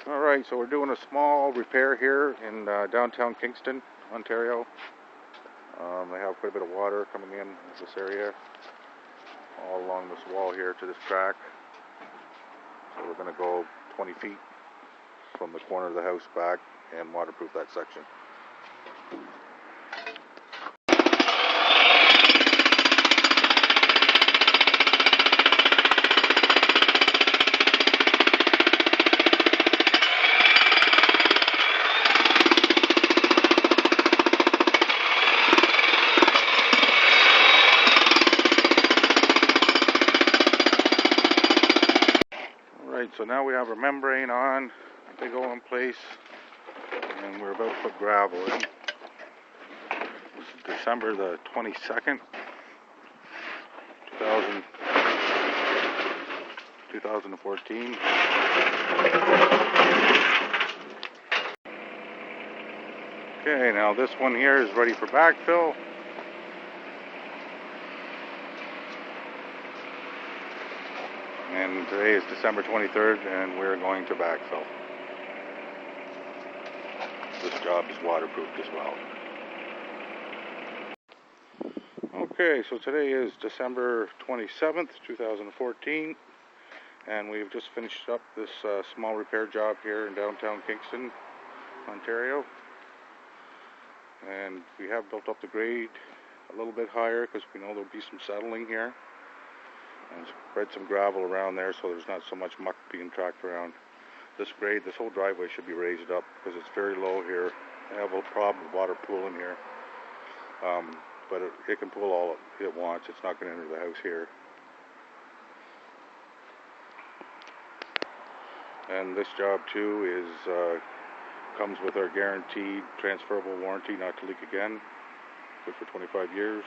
Alright, so we're doing a small repair here in downtown Kingston, Ontario. They have quite a bit of water coming in this area, all along this wall here to this track. So we're going to go 20 feet from the corner of the house back and waterproof that section. Alright, so now we have our membrane on, they go in place, and we're about to put gravel in. This is December the 22nd, 2014. Okay, now this one here is ready for backfill. And today is December 23rd, and we're going to backfill. This job is waterproofed as well. Okay, so today is December 27th, 2014, and we've just finished up this small repair job here in downtown Kingston, Ontario. And we have built up the grade a little bit higher because we know there'll be some settling here. And spread some gravel around there so there's not so much muck being tracked around. This grade, this whole driveway should be raised up because it's very low here. I have a problem with water pooling here. But it can pool all it wants. It's not going to enter the house here. And this job too is comes with our guaranteed transferable warranty not to leak again. Good for 25 years.